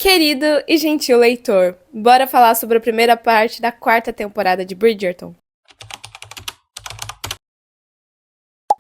Querido e gentil leitor, bora falar sobre a primeira parte da quarta temporada de Bridgerton.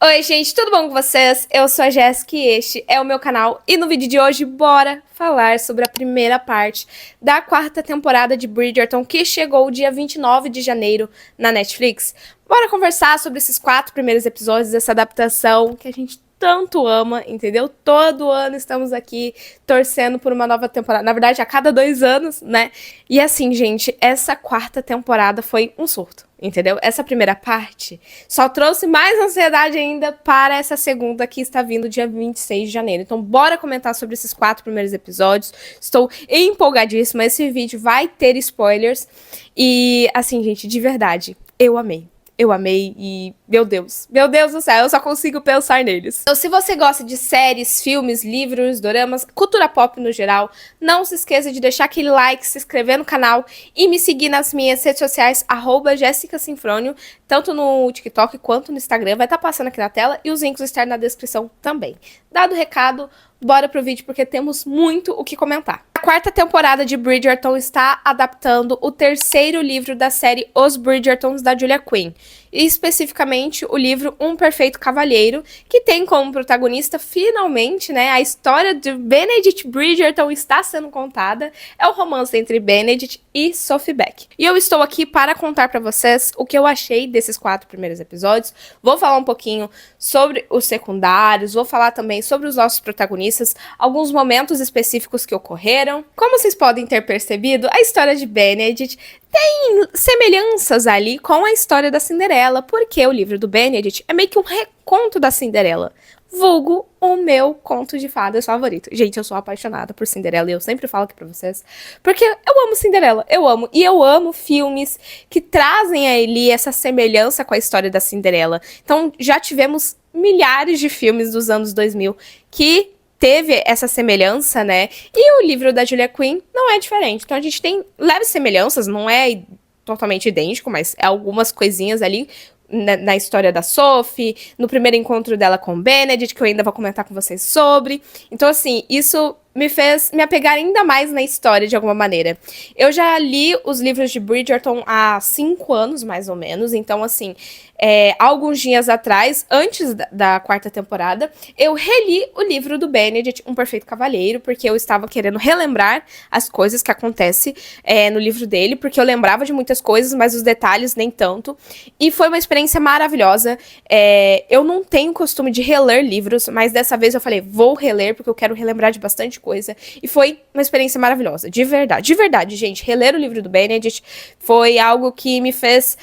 Oi, gente, tudo bom com vocês? Eu sou a Jéssica e este é o meu canal. E no vídeo de hoje, bora falar sobre a primeira parte da quarta temporada de Bridgerton, que chegou dia 29 de janeiro na Netflix. Bora conversar sobre esses 4 primeiros episódios dessa adaptação que a gente tanto ama, entendeu? Todo ano estamos aqui torcendo por uma nova temporada. Na verdade, a cada 2 anos, né? E assim, gente, essa quarta temporada foi um surto, entendeu? Essa primeira parte só trouxe mais ansiedade ainda para essa segunda que está vindo dia 26 de janeiro. Então, bora comentar sobre esses 4 primeiros episódios. Estou empolgadíssima. Esse vídeo vai ter spoilers. E, assim, gente, de verdade, eu amei. Eu amei e, meu Deus do céu, eu só consigo pensar neles. Então, se você gosta de séries, filmes, livros, doramas, cultura pop no geral, não se esqueça de deixar aquele like, se inscrever no canal e me seguir nas minhas redes sociais, @JessicaSinfrônio, tanto no TikTok quanto no Instagram, vai estar passando aqui na tela e os links estão na descrição também. Dado o recado, bora pro vídeo porque temos muito o que comentar. A quarta temporada de Bridgerton está adaptando o terceiro livro da série Os Bridgertons da Julia Quinn, e especificamente o livro Um Perfeito Cavalheiro, que tem como protagonista, finalmente, né, a história de Benedict Bridgerton está sendo contada. É o romance entre Benedict e Sophie Beck. E eu estou aqui para contar para vocês o que eu achei desses 4 primeiros episódios. Vou falar um pouquinho sobre os secundários, vou falar também sobre os nossos protagonistas, alguns momentos específicos que ocorreram. Como vocês podem ter percebido, a história de Benedict tem semelhanças ali com a história da Cinderela, porque o livro do Benedict é meio que um reconto da Cinderela, vulgo o meu conto de fadas favorito. Gente, eu sou apaixonada por Cinderela e eu sempre falo aqui pra vocês, porque eu amo Cinderela, eu amo. E eu amo filmes que trazem ali essa semelhança com a história da Cinderela. Então, já tivemos milhares de filmes dos anos 2000 que teve essa semelhança, né? E o livro da Julia Quinn não é diferente. Então a gente tem leves semelhanças, não é totalmente idêntico, mas é algumas coisinhas ali na história da Sophie, no primeiro encontro dela com o Benedict, que eu ainda vou comentar com vocês sobre. Então, assim, isso me fez me apegar ainda mais na história, de alguma maneira. Eu já li os livros de Bridgerton há 5 anos, mais ou menos. Então, assim, alguns dias atrás, antes da quarta temporada, eu reli o livro do Benedict, Um Perfeito Cavalheiro, porque eu estava querendo relembrar as coisas que acontecem no livro dele, porque eu lembrava de muitas coisas, mas os detalhes nem tanto. E foi uma experiência maravilhosa. Eu não tenho costume de reler livros, mas dessa vez eu falei, vou reler, porque eu quero relembrar de bastante coisa. E foi uma experiência maravilhosa, de verdade, gente. Reler o livro do Benedict foi algo que me fez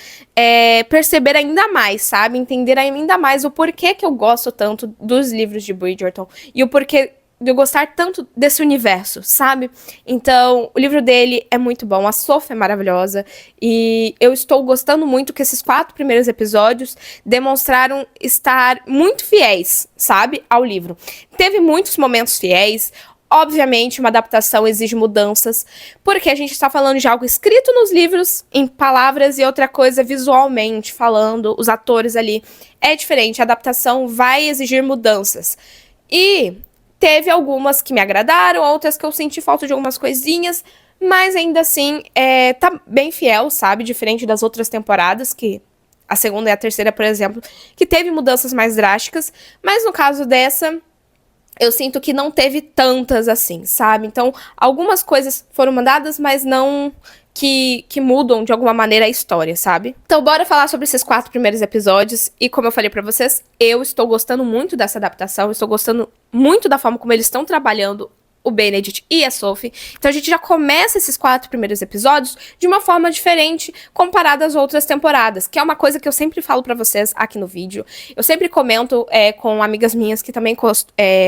perceber ainda mais, sabe? Entender ainda mais o porquê que eu gosto tanto dos livros de Bridgerton e o porquê de eu gostar tanto desse universo, sabe? Então, o livro dele é muito bom, a Sophie é maravilhosa, e eu estou gostando muito que esses 4 primeiros episódios demonstraram estar muito fiéis, sabe? Ao livro. Teve muitos momentos fiéis. Obviamente, uma adaptação exige mudanças, porque a gente está falando de algo escrito nos livros, em palavras, e outra coisa visualmente falando, os atores ali. É diferente, a adaptação vai exigir mudanças. E teve algumas que me agradaram, outras que eu senti falta de algumas coisinhas, mas ainda assim, tá bem fiel, sabe? Diferente das outras temporadas, que a segunda e a terceira, por exemplo, que teve mudanças mais drásticas, mas no caso dessa, eu sinto que não teve tantas assim, sabe? Então, algumas coisas foram mandadas, mas não que mudam de alguma maneira a história, sabe? Então, bora falar sobre esses 4 primeiros episódios. E como eu falei pra vocês, eu estou gostando muito dessa adaptação, estou gostando muito da forma como eles estão trabalhando o Benedict e a Sophie. Então a gente já começa esses 4 primeiros episódios de uma forma diferente comparada às outras temporadas, que é uma coisa que eu sempre falo pra vocês aqui no vídeo. Eu sempre comento com amigas minhas que também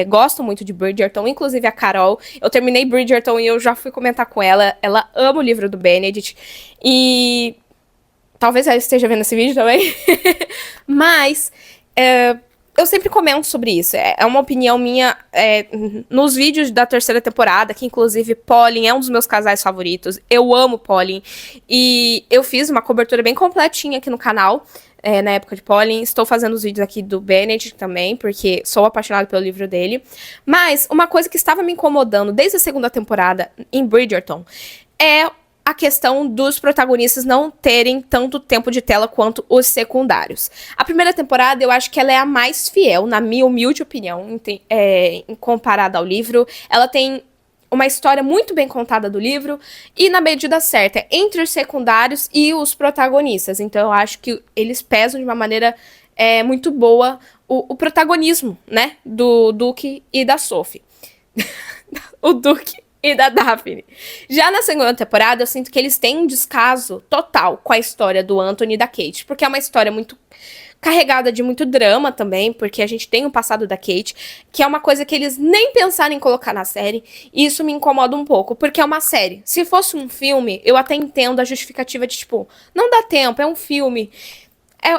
gostam muito de Bridgerton, inclusive a Carol. Eu terminei Bridgerton e eu já fui comentar com ela. Ela ama o livro do Benedict e talvez ela esteja vendo esse vídeo também. Mas eu sempre comento sobre isso, é uma opinião minha nos vídeos da terceira temporada, que inclusive Pauline é um dos meus casais favoritos, eu amo Pauline, e eu fiz uma cobertura bem completinha aqui no canal, na época de Pollen. Estou fazendo os vídeos aqui do Benedict também, porque sou apaixonada pelo livro dele. Mas uma coisa que estava me incomodando desde a segunda temporada em Bridgerton é a questão dos protagonistas não terem tanto tempo de tela quanto os secundários. A primeira temporada, eu acho que ela é a mais fiel, na minha humilde opinião, comparada ao livro. Ela tem uma história muito bem contada do livro e na medida certa entre os secundários e os protagonistas. Então eu acho que eles pesam de uma maneira muito boa o protagonismo, né, do Duque e da Sophie. O Duque e da Daphne. Já na segunda temporada, eu sinto que eles têm um descaso total com a história do Anthony e da Kate, porque é uma história muito carregada de muito drama também, porque a gente tem o passado da Kate, que é uma coisa que eles nem pensaram em colocar na série, e isso me incomoda um pouco, porque é uma série. Se fosse um filme, eu até entendo a justificativa de, tipo, não dá tempo, é um filme.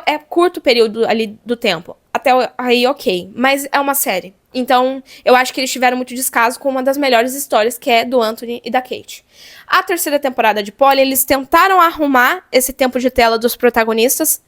É curto período ali do tempo. Até aí, ok. Mas é uma série. Então, eu acho que eles tiveram muito descaso com uma das melhores histórias, que é do Anthony e da Kate. A terceira temporada de Polly, eles tentaram arrumar esse tempo de tela dos protagonistas.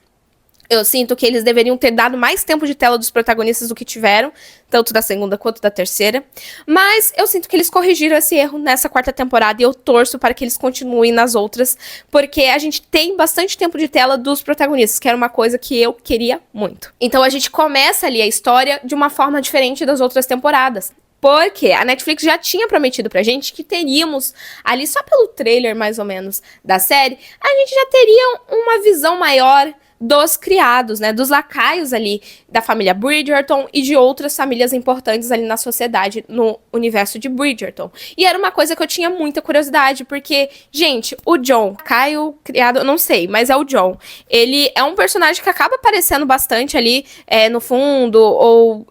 Eu sinto que eles deveriam ter dado mais tempo de tela dos protagonistas do que tiveram, tanto da segunda quanto da terceira. Mas eu sinto que eles corrigiram esse erro nessa quarta temporada e eu torço para que eles continuem nas outras, porque a gente tem bastante tempo de tela dos protagonistas, que era uma coisa que eu queria muito. Então a gente começa ali a história de uma forma diferente das outras temporadas. Porque a Netflix já tinha prometido pra gente que teríamos, ali só pelo trailer mais ou menos da série, a gente já teria uma visão maior dos criados, né, dos lacaios ali da família Bridgerton e de outras famílias importantes ali na sociedade, no universo de Bridgerton. E era uma coisa que eu tinha muita curiosidade, porque, gente, o John, Caio criado, eu não sei, mas é o John. Ele é um personagem que acaba aparecendo bastante ali no fundo, ou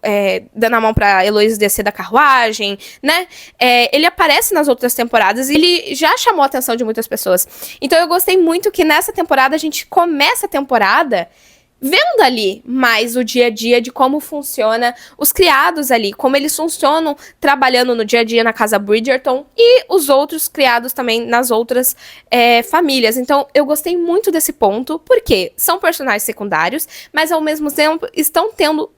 dando a mão pra Heloise descer da carruagem, né? Ele aparece nas outras temporadas e ele já chamou a atenção de muitas pessoas. Então eu gostei muito que nessa temporada a gente começa a temporada vendo ali mais o dia a dia de como funciona os criados ali, como eles funcionam trabalhando no dia a dia na casa Bridgerton e os outros criados também nas outras famílias. Então eu gostei muito desse ponto, porque são personagens secundários, mas ao mesmo tempo estão tendo,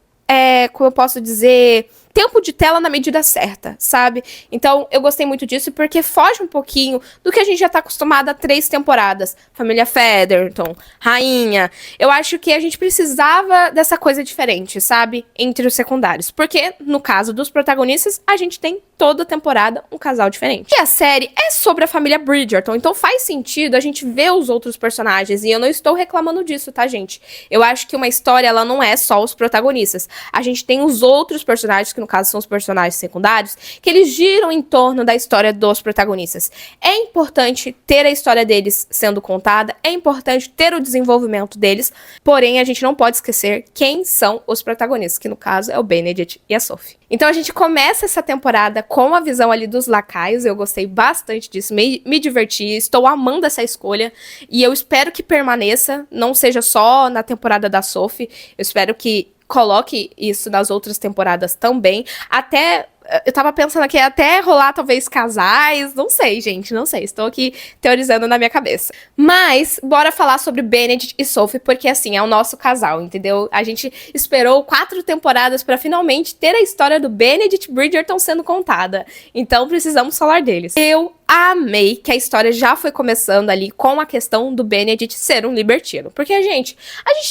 como eu posso dizer, tempo de tela na medida certa, sabe? Então, eu gostei muito disso porque foge um pouquinho do que a gente já tá acostumado há 3 temporadas. Família Featherton, Rainha. Eu acho que a gente precisava dessa coisa diferente, sabe? Entre os secundários. Porque, no caso dos protagonistas, a gente tem toda temporada um casal diferente. E a série é sobre a família Bridgerton, então faz sentido a gente ver os outros personagens. E eu não estou reclamando disso, tá, gente? Eu acho que uma história, ela não é só os protagonistas. A gente tem os outros personagens, que no caso são os personagens secundários, que eles giram em torno da história dos protagonistas. É importante ter a história deles sendo contada, é importante ter o desenvolvimento deles, porém a gente não pode esquecer quem são os protagonistas, que no caso é o Benedict e a Sophie. Então a gente começa essa temporada com a visão ali dos lacaios, eu gostei bastante disso, me diverti, estou amando essa escolha, e eu espero que permaneça, não seja só na temporada da Sophie, eu espero que coloque isso nas outras temporadas também. Até, eu tava pensando aqui, até rolar talvez casais, não sei, gente, não sei. Estou aqui teorizando na minha cabeça. Mas, bora falar sobre Benedict e Sophie, porque assim, é o nosso casal, entendeu? A gente esperou 4 temporadas pra finalmente ter a história do Benedict Bridgerton sendo contada. Então, precisamos falar deles. Eu amei que a história já foi começando ali com a questão do Benedict ser um libertino. Porque, a gente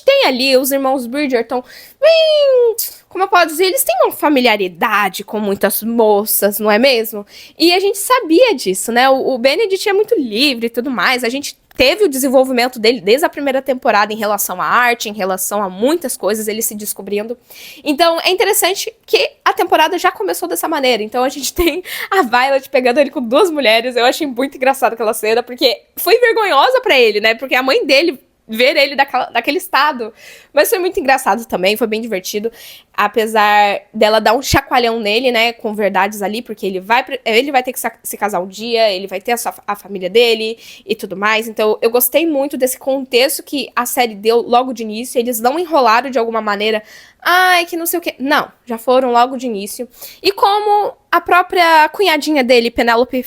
tem ali os irmãos Bridgerton, bem, como eu posso dizer, eles têm uma familiaridade com muitas moças, não é mesmo? E a gente sabia disso, né? O Benedict é muito livre e tudo mais. A gente teve o desenvolvimento dele desde a primeira temporada em relação à arte, em relação a muitas coisas, ele se descobrindo. Então, é interessante que a temporada já começou dessa maneira. Então, a gente tem a Violet pegando ele com 2 mulheres. Eu achei muito engraçado aquela cena, porque foi vergonhosa pra ele, né? Porque a mãe dele ver ele daquele estado. Mas foi muito engraçado também, foi bem divertido. Apesar dela dar um chacoalhão nele, né, com verdades ali, porque ele vai ter que se casar um dia, ele vai ter a família dele e tudo mais. Então, eu gostei muito desse contexto que a série deu logo de início. Eles não enrolaram de alguma maneira. Ai, que não sei o quê. Não, já foram logo de início. E como a própria cunhadinha dele, Penélope...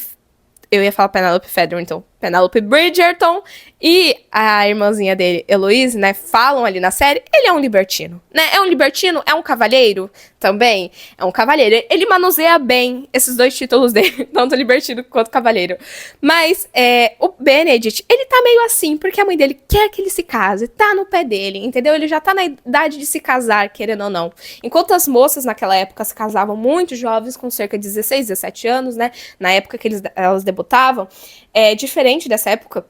Eu ia falar Penélope Featherton, Penelope Bridgerton e a irmãzinha dele, Heloise, né, falam ali na série, ele é um libertino, né? É um libertino, é um cavalheiro também, é um cavalheiro. Ele manuseia bem esses dois títulos dele, tanto libertino quanto cavalheiro. Mas o Benedict, ele tá meio assim, porque a mãe dele quer que ele se case, tá no pé dele, entendeu? Ele já tá na idade de se casar, querendo ou não. Enquanto as moças naquela época se casavam muito jovens, com cerca de 16, 17 anos, né? Na época que elas debutavam, diferente dessa época,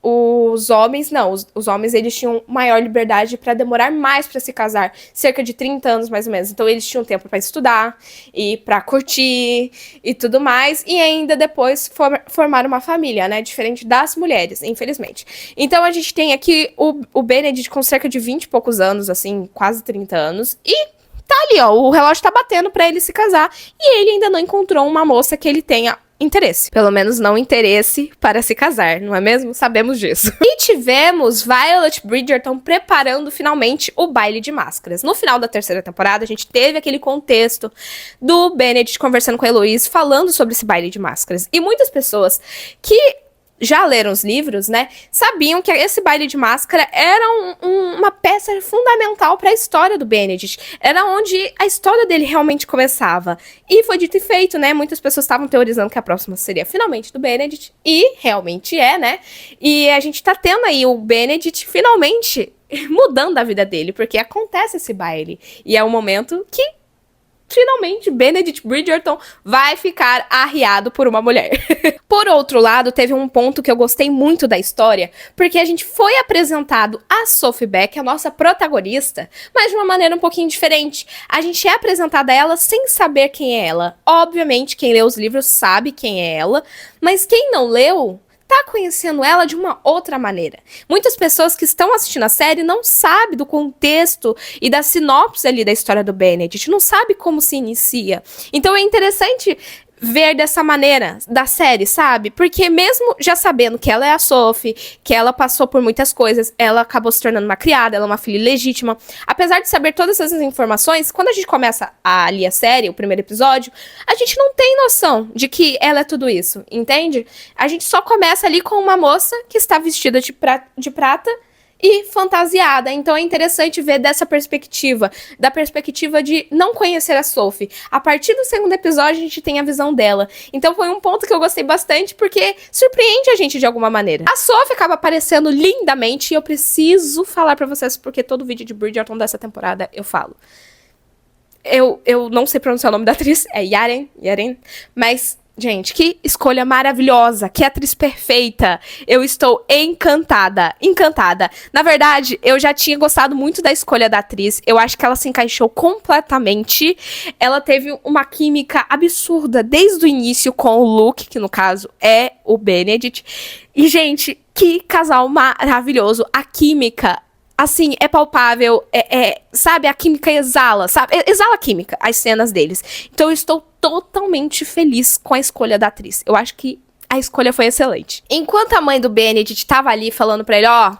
os homens, não, os homens eles tinham maior liberdade para demorar mais para se casar, cerca de 30 anos mais ou menos. Então eles tinham tempo para estudar e para curtir e tudo mais, e ainda depois formar uma família, né? Diferente das mulheres, infelizmente. Então a gente tem aqui o Benedict com cerca de 20 e poucos anos, assim, quase 30 anos, e tá ali, ó, o relógio tá batendo para ele se casar, e ele ainda não encontrou uma moça que ele tenha interesse. Pelo menos não interesse para se casar, não é mesmo? Sabemos disso. E tivemos Violet Bridgerton preparando finalmente o baile de máscaras. No final da terceira temporada, a gente teve aquele contexto do Benedict conversando com a Heloise, falando sobre esse baile de máscaras. E muitas pessoas que já leram os livros, né, sabiam que esse baile de máscara era uma peça fundamental para a história do Benedict. Era onde a história dele realmente começava. E foi dito e feito, né, muitas pessoas estavam teorizando que a próxima seria finalmente do Benedict, e realmente é, né, e a gente tá tendo aí o Benedict finalmente mudando a vida dele, porque acontece esse baile, e é o momento que finalmente Benedict Bridgerton vai ficar arriado por uma mulher. Por outro lado, teve um ponto que eu gostei muito da história, porque a gente foi apresentado a Sophie Beck, a nossa protagonista, mas de uma maneira um pouquinho diferente. A gente é apresentada a ela sem saber quem é ela. Obviamente, quem lê os livros sabe quem é ela, mas quem não leu tá conhecendo ela de uma outra maneira. Muitas pessoas que estão assistindo a série não sabem do contexto e da sinopse ali da história do Benedict, não sabe como se inicia. Então é interessante ver dessa maneira da série, sabe? Porque mesmo já sabendo que ela é a Sophie, que ela passou por muitas coisas, ela acabou se tornando uma criada, ela é uma filha legítima. Apesar de saber todas essas informações, quando a gente começa ali a série, o primeiro episódio, a gente não tem noção de que ela é tudo isso, entende? A gente só começa ali com uma moça que está vestida de prata e fantasiada. Então é interessante ver dessa perspectiva, da perspectiva de não conhecer a Sophie. A partir do segundo episódio a gente tem a visão dela. Então foi um ponto que eu gostei bastante, porque surpreende a gente de alguma maneira. A Sophie acaba aparecendo lindamente, e eu preciso falar pra vocês, porque todo vídeo de Bridgerton dessa temporada eu falo. Eu não sei pronunciar o nome da atriz, é Yaren, mas gente, que escolha maravilhosa, que atriz perfeita. Eu estou encantada. Na verdade, eu já tinha gostado muito da escolha da atriz. Eu acho que ela se encaixou completamente. Ela teve uma química absurda desde o início com o Luke, que no caso é o Benedict. E, gente, que casal maravilhoso. A química, assim, é palpável, sabe, a química exala, sabe, exala a química, as cenas deles. Então eu estou totalmente feliz com a escolha da atriz. Eu acho que a escolha foi excelente. Enquanto a mãe do Benedict tava ali falando pra ele, ó,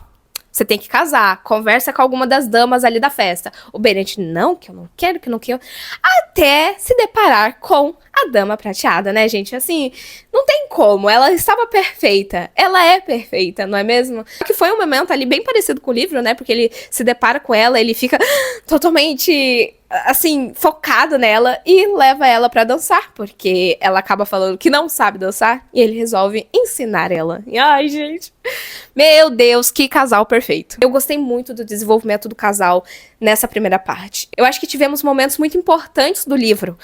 você tem que casar, conversa com alguma das damas ali da festa. O Benedict, não, que eu não quero, até se deparar com a dama prateada, né, gente? Assim, não tem como, ela estava perfeita. Ela é perfeita, não é mesmo? Que foi um momento ali bem parecido com o livro, né? Porque ele se depara com ela, ele fica totalmente, assim, focado nela e leva ela pra dançar, porque ela acaba falando que não sabe dançar e ele resolve ensinar ela. E, ai, gente, meu Deus, que casal perfeito. Eu gostei muito do desenvolvimento do casal nessa primeira parte. Eu acho que tivemos momentos muito importantes do livro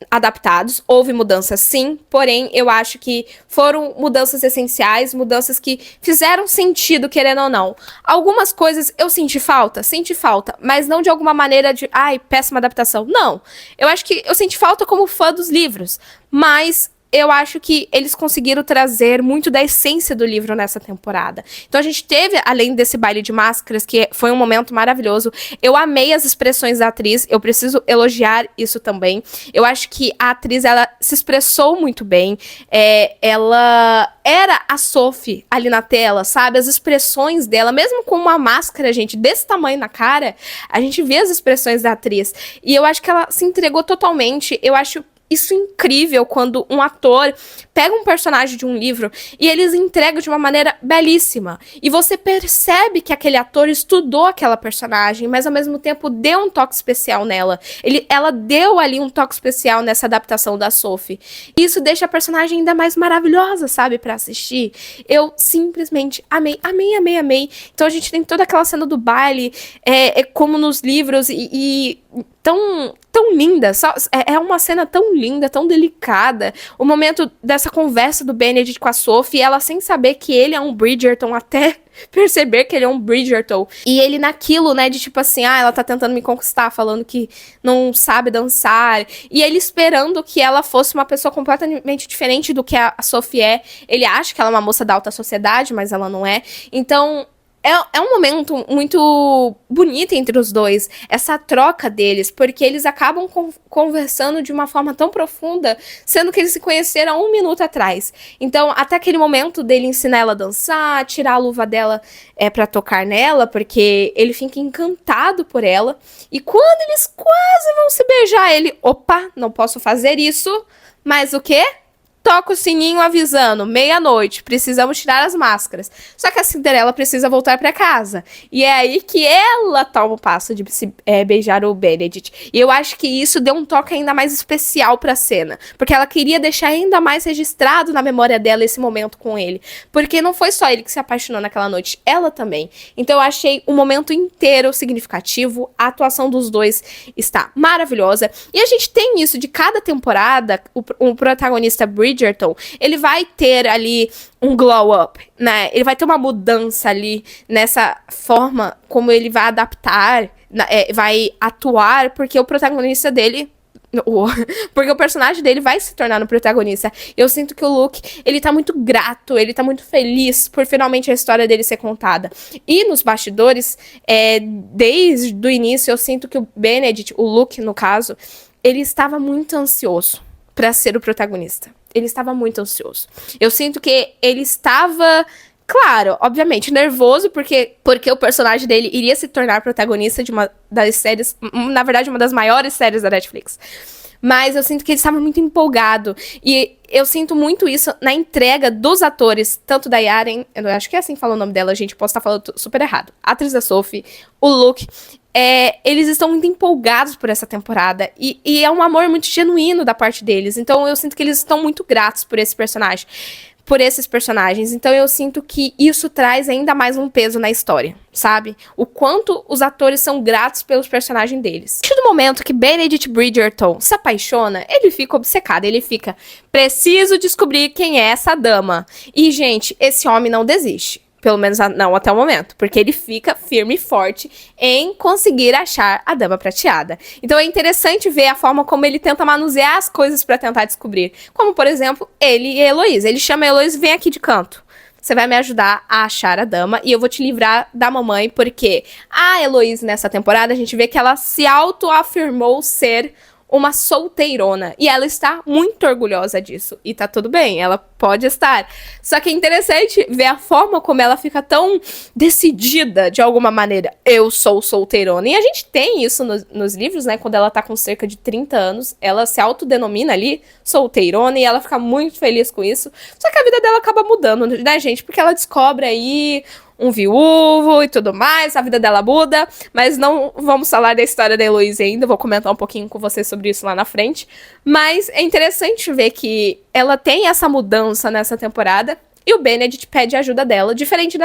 adaptados, houve mudanças sim, porém eu acho que foram mudanças essenciais, mudanças que fizeram sentido, querendo ou não. Algumas coisas eu senti falta, mas não de alguma maneira de, ai, péssima adaptação, não. Eu acho que eu senti falta como fã dos livros, mas eu acho que eles conseguiram trazer muito da essência do livro nessa temporada. Então a gente teve, além desse baile de máscaras, que foi um momento maravilhoso, eu amei as expressões da atriz, eu preciso elogiar isso também. Eu acho que a atriz, ela se expressou muito bem, ela era a Sophie ali na tela, sabe? As expressões dela, mesmo com uma máscara, gente, desse tamanho na cara, a gente vê as expressões da atriz. E eu acho que ela se entregou totalmente, eu acho isso incrível quando um ator pega um personagem de um livro e eles entregam de uma maneira belíssima. E você percebe que aquele ator estudou aquela personagem, mas ao mesmo tempo deu um toque especial nela. Ela deu ali um toque especial nessa adaptação da Sophie. E isso deixa a personagem ainda mais maravilhosa, sabe, pra assistir. Eu simplesmente amei. Então a gente tem toda aquela cena do baile, como nos livros, e tão linda, é uma cena tão linda, tão delicada, o momento dessa conversa do Benedict com a Sophie, ela sem saber que ele é um Bridgerton, até perceber que ele é um Bridgerton, e ele naquilo, né, de tipo assim, ela tá tentando me conquistar, falando que não sabe dançar, e ele esperando que ela fosse uma pessoa completamente diferente do que a Sophie é. Ele acha que ela é uma moça da alta sociedade, mas ela não é. Então é um momento muito bonito entre os dois, essa troca deles, porque eles acabam conversando de uma forma tão profunda, sendo que eles se conheceram 1 minuto atrás. Então, até aquele momento dele ensinar ela a dançar, tirar a luva dela pra tocar nela, porque ele fica encantado por ela. E quando eles quase vão se beijar, ele, opa, não posso fazer isso, mas o quê? Toca o sininho avisando, 00:30, precisamos tirar as máscaras. Só que a Cinderela precisa voltar pra casa. E é aí que ela toma o passo de beijar o Benedict. E eu acho que isso deu um toque ainda mais especial pra cena. Porque ela queria deixar ainda mais registrado na memória dela esse momento com ele. Porque não foi só ele que se apaixonou naquela noite, ela também. Então eu achei o momento inteiro significativo. A atuação dos dois está maravilhosa. E a gente tem isso de cada temporada, o protagonista Bridgerton, ele vai ter ali um glow up, né? Ele vai ter uma mudança ali nessa forma como ele vai adaptar, vai atuar, porque o protagonista dele... porque o personagem dele vai se tornar no protagonista. Eu sinto que o Luke, ele tá muito grato, ele tá muito feliz por finalmente a história dele ser contada. E nos bastidores, desde o início, eu sinto que o Benedict, o Luke no caso, ele estava muito ansioso pra ser o protagonista. Ele estava muito ansioso. Eu sinto que ele estava, claro, obviamente, nervoso, porque o personagem dele iria se tornar protagonista de uma das séries, na verdade, uma das maiores séries da Netflix. Mas eu sinto que ele estava muito empolgado. E eu sinto muito isso na entrega dos atores, tanto da Yaren, eu acho que é assim que fala o nome dela, gente, posso estar falando super errado. A atriz da Sophie, o Luke... eles estão muito empolgados por essa temporada. E é um amor muito genuíno da parte deles. Então eu sinto que eles estão muito gratos por esse personagem. Por esses personagens. Então eu sinto que isso traz ainda mais um peso na história, sabe? O quanto os atores são gratos pelos personagens deles. No momento que Benedict Bridgerton se apaixona, ele fica obcecado. Ele fica, preciso descobrir quem é essa dama. E, gente, esse homem não desiste. Pelo menos não até o momento. Porque ele fica firme e forte em conseguir achar a Dama Prateada. Então é interessante ver a forma como ele tenta manusear as coisas pra tentar descobrir. Como, por exemplo, ele e a Heloísa. Ele chama a Heloísa e vem aqui de canto. Você vai me ajudar a achar a dama e eu vou te livrar da mamãe. Porque a Heloísa, nessa temporada, a gente vê que ela se autoafirmou ser uma solteirona. E ela está muito orgulhosa disso. E tá tudo bem, ela pode estar. Só que é interessante ver a forma como ela fica tão decidida, de alguma maneira. Eu sou solteirona. E a gente tem isso nos livros, né? Quando ela tá com cerca de 30 anos, ela se autodenomina ali solteirona e ela fica muito feliz com isso. Só que a vida dela acaba mudando, né, gente? Porque ela descobre aí um viúvo e tudo mais, a vida dela muda, mas não vamos falar da história da Heloísa ainda, vou comentar um pouquinho com você sobre isso lá na frente, mas é interessante ver que ela tem essa mudança nessa temporada, e o Benedict pede ajuda dela, diferente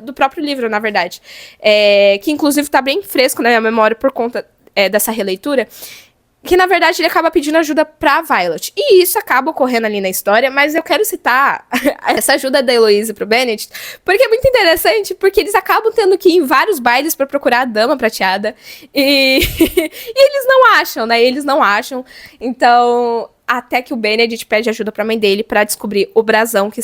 do próprio livro, na verdade, que inclusive tá bem fresco na minha memória por conta dessa releitura, que na verdade ele acaba pedindo ajuda pra Violet. E isso acaba ocorrendo ali na história, mas eu quero citar essa ajuda da Heloísa pro Benedict, porque é muito interessante, porque eles acabam tendo que ir em vários bailes pra procurar a Dama Prateada, e eles não acham, né? Eles não acham, então... Até que o Benedict pede ajuda pra mãe dele pra descobrir o brasão que...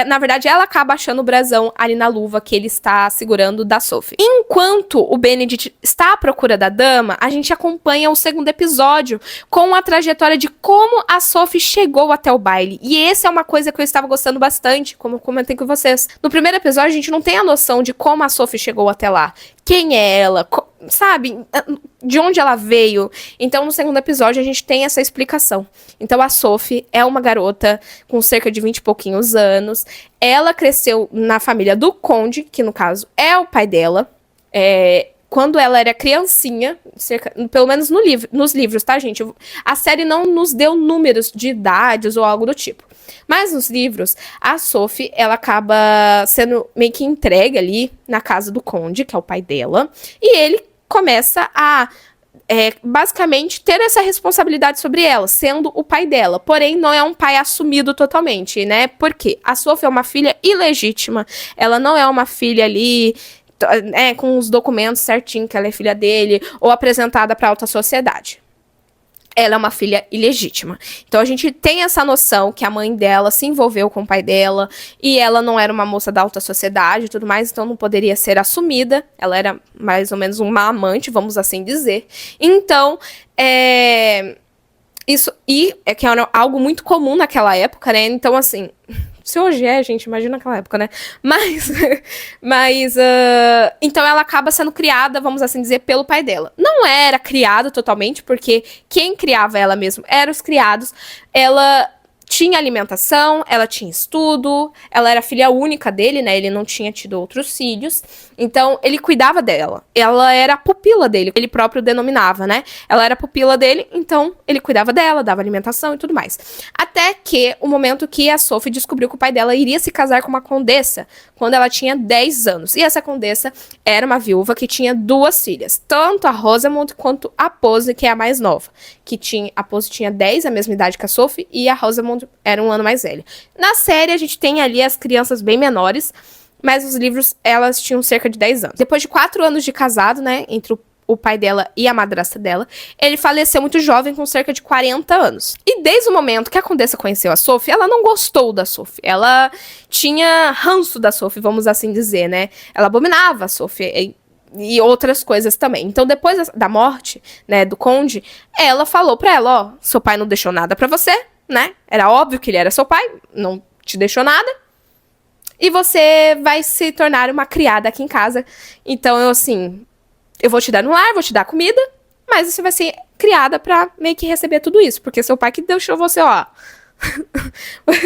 Na verdade, ela acaba achando o brasão ali na luva que ele está segurando da Sophie. Enquanto o Benedict está à procura da dama, a gente acompanha o segundo episódio com a trajetória de como a Sophie chegou até o baile. E essa é uma coisa que eu estava gostando bastante, como eu comentei com vocês. No primeiro episódio, a gente não tem a noção de como a Sophie chegou até lá. quem é ela, sabe, de onde ela veio. Então, no segundo episódio, a gente tem essa explicação. Então, a Sophie é uma garota com cerca de 20 e pouquinhos anos. Ela cresceu na família do Conde, que no caso é o pai dela. Quando ela era criancinha, pelo menos nos livros, tá, gente? A série não nos deu números de idades ou algo do tipo. Mas nos livros, a Sophie, ela acaba sendo meio que entregue ali na casa do Conde, que é o pai dela. E ele começa a, basicamente, ter essa responsabilidade sobre ela, sendo o pai dela. Porém, não é um pai assumido totalmente, né? Porque a Sophie é uma filha ilegítima. Ela não é uma filha ali... com os documentos certinho que ela é filha dele, ou apresentada para alta sociedade. Ela é uma filha ilegítima. Então a gente tem essa noção que a mãe dela se envolveu com o pai dela, e ela não era uma moça da alta sociedade e tudo mais, então não poderia ser assumida. Ela era mais ou menos uma amante, vamos assim dizer. Então, isso, e é que era algo muito comum naquela época, né? Então, assim, se hoje gente, imagina naquela época, né? Então ela acaba sendo criada, vamos assim dizer, pelo pai dela. Não era criada totalmente, porque quem criava ela mesmo eram os criados. Ela tinha alimentação, ela tinha estudo, ela era filha única dele, né? Ele não tinha tido outros filhos. Então, ele cuidava dela. Ela era a pupila dele, ele próprio denominava, né? Ela era a pupila dele, então ele cuidava dela, dava alimentação e tudo mais. Até que o momento que a Sophie descobriu que o pai dela iria se casar com uma condessa quando ela tinha 10 anos. E essa condessa era uma viúva que tinha 2 filhas, tanto a Rosamund quanto a Pose, que é a mais nova. A Pose tinha 10, a mesma idade que a Sophie, e a Rosamund era um ano mais velha. Na série, a gente tem ali as crianças bem menores, mas os livros, elas tinham cerca de 10 anos. Depois de 4 anos de casado, né, entre o pai dela e a madrasta dela, ele faleceu muito jovem, com cerca de 40 anos. E desde o momento que a condessa conheceu a Sophie, ela não gostou da Sophie. Ela tinha ranço da Sophie, vamos assim dizer, né? Ela abominava a Sophie e outras coisas também. Então, depois da morte, né, do Conde, ela falou pra ela, ó, seu pai não deixou nada pra você, né? Era óbvio que ele era seu pai, não te deixou nada. E você vai se tornar uma criada aqui em casa. Então, eu vou te dar um lar, vou te dar comida, mas você vai ser criada pra meio que receber tudo isso, porque seu pai que deixou você, ó,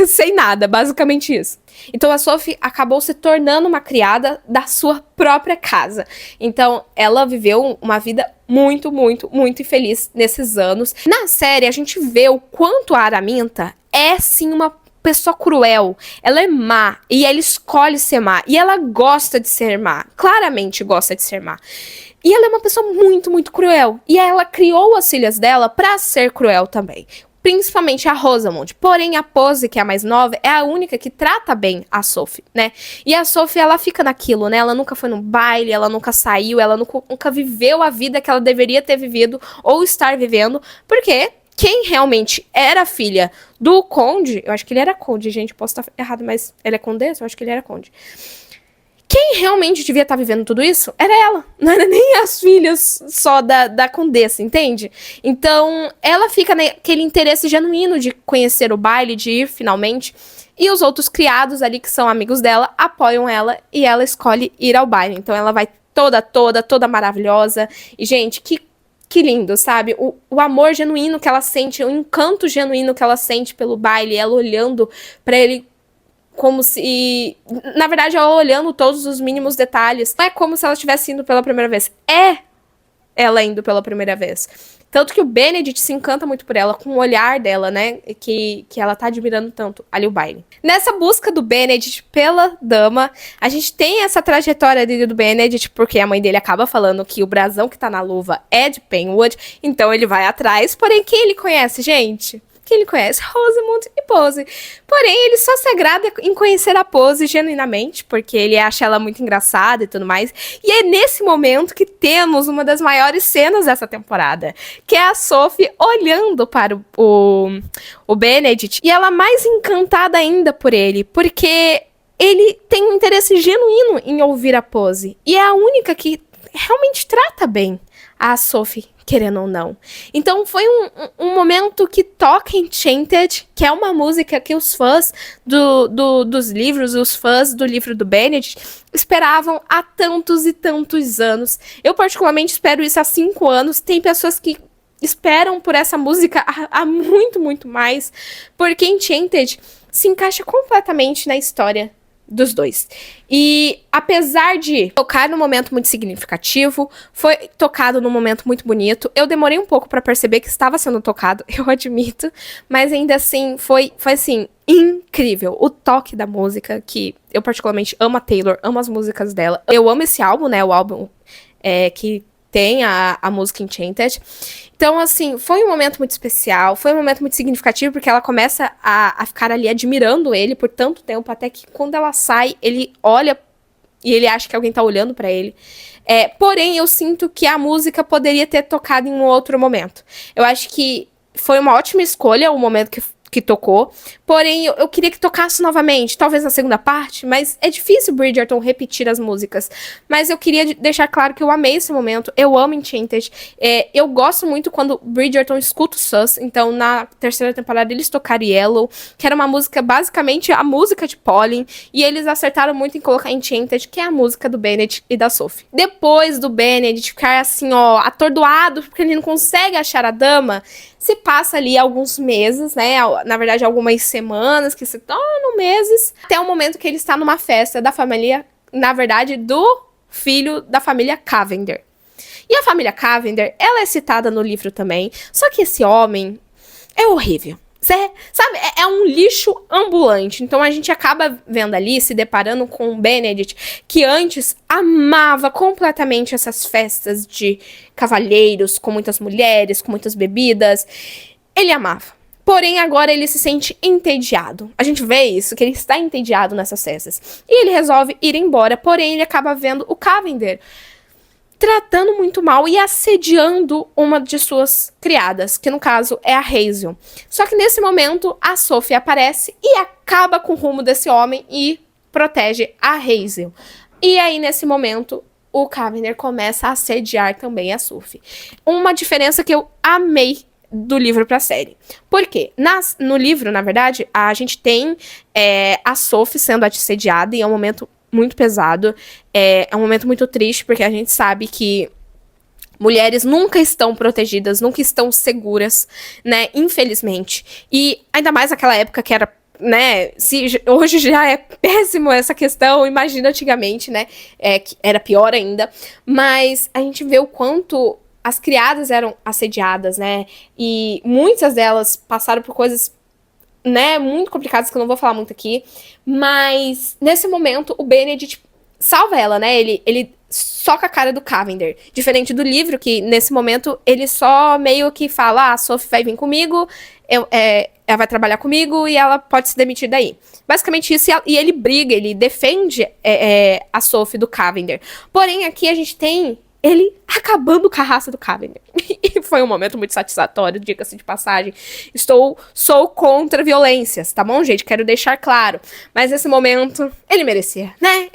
sem nada, basicamente isso. Então a Sophie acabou se tornando uma criada da sua própria casa. Então ela viveu uma vida muito, muito, muito infeliz nesses anos. Na série a gente vê o quanto a Araminta é sim uma pessoa cruel. Ela é má e ela escolhe ser má, e ela gosta de ser má, claramente gosta de ser má. E ela é uma pessoa muito, muito cruel. E ela criou as filhas dela pra ser cruel também. Principalmente a Rosamund. Porém, a Pose, que é a mais nova, é a única que trata bem a Sophie, né? E a Sophie, ela fica naquilo, né? Ela nunca foi no baile, ela nunca saiu, ela nunca viveu a vida que ela deveria ter vivido ou estar vivendo. Porque quem realmente era filha do Conde... Eu acho que ele era Conde, gente. Posso estar errado, mas ele é condessa? Eu acho que ele era Conde. Quem realmente devia estar vivendo tudo isso era ela. Não era nem as filhas só da condessa, entende? Então, ela fica naquele interesse genuíno de conhecer o baile, de ir finalmente. E os outros criados ali, que são amigos dela, apoiam ela e ela escolhe ir ao baile. Então, ela vai toda maravilhosa. E, gente, que lindo, sabe? O amor genuíno que ela sente, o encanto genuíno que ela sente pelo baile, ela olhando pra ele como se... Na verdade, ela olhando todos os mínimos detalhes. Não é como se ela estivesse indo pela primeira vez. É ela indo pela primeira vez. Tanto que o Benedict se encanta muito por ela, com o olhar dela, né? Que ela tá admirando tanto ali o baile. Nessa busca do Benedict pela dama, a gente tem essa trajetória dele do Benedict, porque a mãe dele acaba falando que o brasão que tá na luva é de Penwood, então ele vai atrás. Porém, quem ele conhece, gente? Que ele conhece Rosamund e Pose. Porém, ele só se agrada em conhecer a Pose genuinamente, porque ele acha ela muito engraçada e tudo mais. E é nesse momento que temos uma das maiores cenas dessa temporada, que é a Sophie olhando para o Benedict, e ela mais encantada ainda por ele, porque ele tem um interesse genuíno em ouvir a Pose, e é a única que realmente trata bem a Sophie, querendo ou não. Então foi um momento que toca Enchanted, que é uma música que os fãs dos livros, os fãs do livro do Benedict, esperavam há tantos e tantos anos. Eu particularmente espero isso há 5 anos. Tem pessoas que esperam por essa música há muito, muito mais, porque Enchanted se encaixa completamente na história dos dois. E apesar de tocar num momento muito significativo, foi tocado num momento muito bonito. Eu demorei um pouco pra perceber que estava sendo tocado, eu admito, mas ainda assim foi assim incrível o toque da música, que eu particularmente amo a Taylor, amo as músicas dela. Eu amo esse álbum, né, o álbum que tem a música Enchanted. Então, assim, foi um momento muito especial, foi um momento muito significativo, porque ela começa a ficar ali admirando ele por tanto tempo, até que quando ela sai, ele olha e ele acha que alguém tá olhando pra ele. Porém, eu sinto que a música poderia ter tocado em um outro momento. Eu acho que foi uma ótima escolha o momento que tocou, porém eu queria que tocasse novamente, talvez na segunda parte, mas é difícil Bridgerton repetir as músicas, mas eu queria deixar claro que eu amei esse momento, eu amo Enchanted, eu gosto muito quando Bridgerton escuta o Sus, então na terceira temporada eles tocaram Yellow, que era uma música, basicamente a música de Pauline, e eles acertaram muito em colocar Enchanted, que é a música do Benedict e da Sophie. Depois do Benedict ficar assim, ó, atordoado, porque ele não consegue achar a dama, se passa ali alguns meses, né, na verdade algumas semanas, que se tornam meses, até o momento que ele está numa festa da família, na verdade, do filho da família Cavender. E a família Cavender, ela é citada no livro também, só que esse homem é horrível. Sabe, é um lixo ambulante. Então a gente acaba vendo ali, se deparando com o Benedict, que antes amava completamente essas festas de cavalheiros, com muitas mulheres, com muitas bebidas. Ele amava. Porém, agora ele se sente entediado. A gente vê isso, que ele está entediado nessas festas. E ele resolve ir embora, porém ele acaba vendo o Cavender tratando muito mal e assediando uma de suas criadas, que no caso é a Hazel. Só que nesse momento, a Sophie aparece e acaba com o rumo desse homem e protege a Hazel. E aí, nesse momento, o Cavender começa a assediar também a Sophie. Uma diferença que eu amei do livro pra série. Por quê? No livro, na verdade, a gente tem a Sophie sendo assediada e é um momento muito pesado, é um momento muito triste, porque a gente sabe que mulheres nunca estão protegidas, nunca estão seguras, né, infelizmente. E ainda mais naquela época que era, né, hoje já é péssimo essa questão, imagina antigamente, né, que era pior ainda, mas a gente vê o quanto as criadas eram assediadas, né, e muitas delas passaram por coisas, né, muito complicadas, que eu não vou falar muito aqui, mas nesse momento o Benedict salva ela, né, ele soca a cara do Cavender, diferente do livro, que nesse momento ele só meio que fala, a Sophie vai vir comigo, ela vai trabalhar comigo e ela pode se demitir daí. Basicamente isso, e ele briga, ele defende a Sophie do Cavender. Porém, aqui a gente tem ele acabando com a raça do Cavender. E foi um momento muito satisfatório, diga-se de passagem. Sou contra violências, tá bom, gente? Quero deixar claro. Mas nesse momento, ele merecia, né?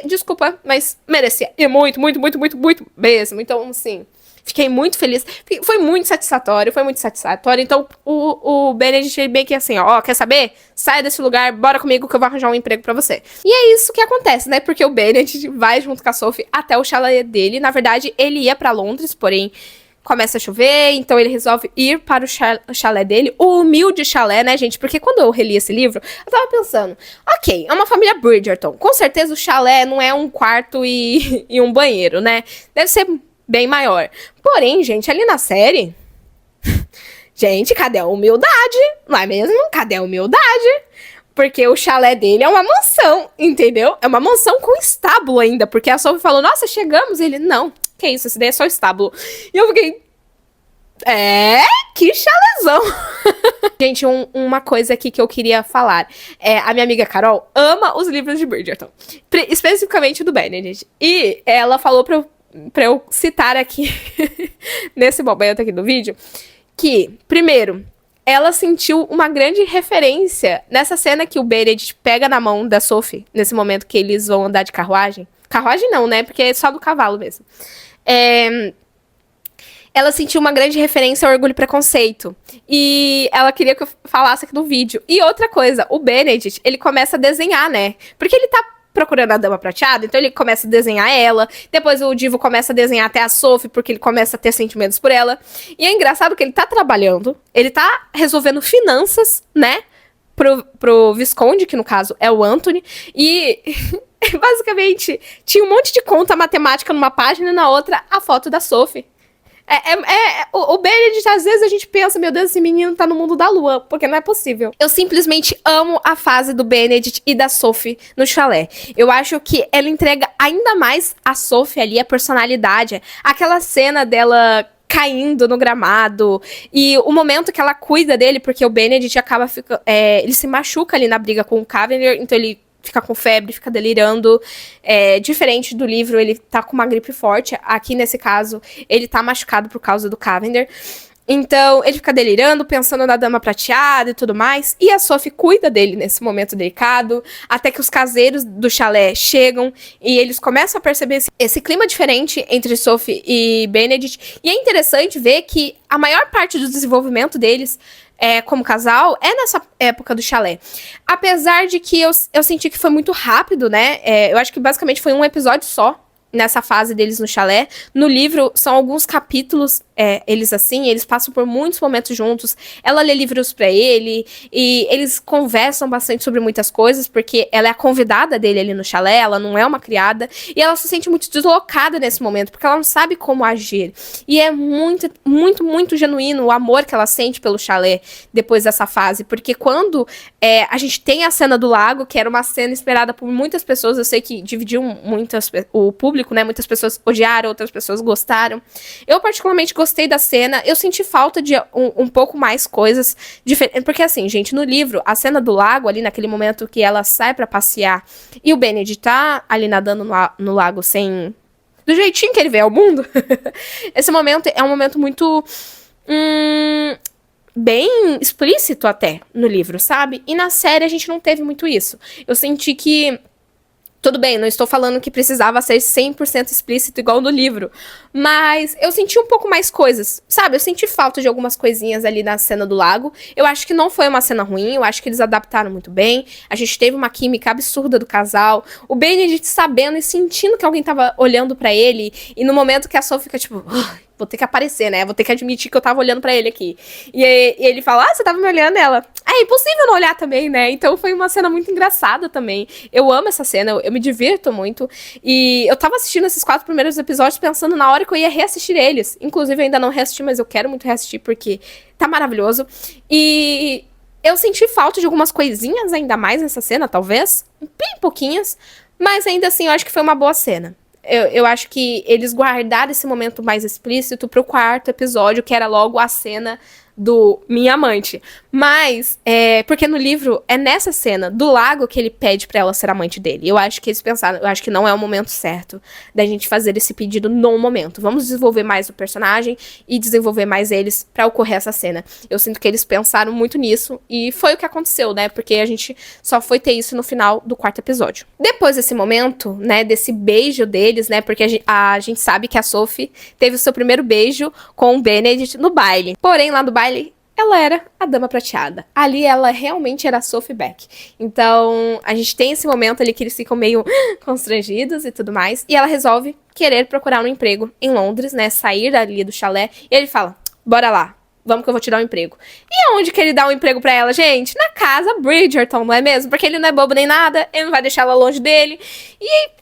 Desculpa, mas merecia. E muito, muito, muito, muito, muito mesmo. Então, assim, fiquei muito feliz. Foi muito satisfatório, foi muito satisfatório. Então, o Benedict bem que assim, ó, quer saber? Sai desse lugar, bora comigo que eu vou arranjar um emprego pra você. E é isso que acontece, né? Porque o Benedict vai junto com a Sophie até o chalé dele. Na verdade, ele ia pra Londres, porém começa a chover, então ele resolve ir para o chalé dele, o humilde chalé, né, gente? Porque quando eu reli esse livro, eu tava pensando, ok, é uma família Bridgerton, com certeza o chalé não é um quarto e um banheiro, né? Deve ser bem maior. Porém, gente, ali na série, gente, cadê a humildade? Não é mesmo? Cadê a humildade? Porque o chalé dele é uma mansão, entendeu? É uma mansão com estábulo ainda, porque a Sophie falou, nossa, chegamos. Ele, não, que isso, essa ideia é só estábulo. E eu fiquei, que chalézão. Gente, uma coisa aqui que eu queria falar. A minha amiga Carol ama os livros de Bridgerton, especificamente do Benedict. E ela falou pra eu citar aqui, nesse momento aqui do vídeo, que, primeiro, ela sentiu uma grande referência nessa cena que o Benedict pega na mão da Sophie, nesse momento que eles vão andar de carruagem. Carruagem não, né? Porque é só do cavalo mesmo. ela sentiu uma grande referência ao Orgulho e Preconceito. E ela queria que eu falasse aqui no vídeo. E outra coisa, o Benedict, ele começa a desenhar, né? Porque ele tá procurando a Dama Prateada, então ele começa a desenhar ela. Depois o Divo começa a desenhar até a Sophie, porque ele começa a ter sentimentos por ela. E é engraçado que ele tá trabalhando, ele tá resolvendo finanças, né? Pro Visconde, que no caso é o Anthony. E basicamente tinha um monte de conta matemática numa página e na outra a foto da Sophie. O Benedict, às vezes a gente pensa, meu Deus, esse menino tá no mundo da lua, porque não é possível. Eu simplesmente amo a fase do Benedict e da Sophie no chalé. Eu acho que ela entrega ainda mais a Sophie ali, a personalidade. Aquela cena dela caindo no gramado, e o momento que ela cuida dele, porque o Benedict acaba ficando, ele se machuca ali na briga com o Cavender, então ele fica com febre, fica delirando. Diferente do livro, ele tá com uma gripe forte. Aqui, nesse caso, ele tá machucado por causa do Cavender. Então, ele fica delirando, pensando na Dama Prateada e tudo mais. E a Sophie cuida dele nesse momento delicado, até que os caseiros do chalé chegam e eles começam a perceber esse clima diferente entre Sophie e Benedict. E é interessante ver que a maior parte do desenvolvimento deles como casal, nessa época do chalé. Apesar de que eu senti que foi muito rápido, né? Eu acho que basicamente foi um episódio só nessa fase deles no chalé. No livro, são alguns capítulos, eles passam por muitos momentos juntos. Ela lê livros pra ele, e eles conversam bastante sobre muitas coisas, porque ela é a convidada dele ali no chalé, ela não é uma criada, e ela se sente muito deslocada nesse momento, porque ela não sabe como agir. E é muito, muito, muito genuíno o amor que ela sente pelo chalé depois dessa fase, porque quando a gente tem a cena do lago, que era uma cena esperada por muitas pessoas, eu sei que dividiu o público, né? Muitas pessoas odiaram, outras pessoas gostaram. Eu particularmente gostei da cena, eu senti falta de um pouco mais coisas diferentes, porque assim, gente, no livro, a cena do lago, ali naquele momento que ela sai pra passear, e o Benedict tá ali nadando no lago sem... do jeitinho que ele vê ao mundo, esse momento é um momento muito... bem explícito até no livro, sabe? E na série a gente não teve muito isso. Eu senti que... tudo bem, não estou falando que precisava ser 100% explícito igual no livro, mas eu senti um pouco mais coisas, sabe? Eu senti falta de algumas coisinhas ali na cena do lago. Eu acho que não foi uma cena ruim, eu acho que eles adaptaram muito bem. A gente teve uma química absurda do casal. O Benedict sabendo e sentindo que alguém tava olhando pra ele, e no momento que a Sophie fica tipo... vou ter que aparecer, né? Vou ter que admitir que eu tava olhando pra ele aqui. E ele fala, você tava me olhando? Ela, é impossível não olhar também, né? Então foi uma cena muito engraçada também. Eu amo essa cena, eu me divirto muito. E eu tava assistindo esses 4 primeiros episódios pensando na hora que eu ia reassistir eles. Inclusive, eu ainda não reassisti, mas eu quero muito reassistir porque tá maravilhoso. E eu senti falta de algumas coisinhas ainda mais nessa cena, talvez. Bem pouquinhas. Mas ainda assim, eu acho que foi uma boa cena. Eu acho que eles guardaram esse momento mais explícito pro 4º episódio, que era logo a cena do Minha Amante. Mas, porque no livro, é nessa cena do lago que ele pede pra ela ser amante dele. Eu acho que eles pensaram, eu acho que não é o momento certo da gente fazer esse pedido no momento. Vamos desenvolver mais o personagem e desenvolver mais eles pra ocorrer essa cena. Eu sinto que eles pensaram muito nisso e foi o que aconteceu, né? Porque a gente só foi ter isso no final do 4º episódio. Depois desse momento, né, desse beijo deles, né, porque a gente sabe que a Sophie teve o seu primeiro beijo com o Benedict no baile. Porém, lá do baile, ela era a Dama Prateada. Ali ela realmente era a Sophie Beck. Então, a gente tem esse momento ali que eles ficam meio constrangidos e tudo mais. E ela resolve querer procurar um emprego em Londres, né? Sair dali do chalé. E ele fala, bora lá. Vamos que eu vou te dar um emprego. E aonde que ele dá um emprego pra ela, gente? Na casa Bridgerton, não é mesmo? Porque ele não é bobo nem nada. Ele não vai deixar ela longe dele. E...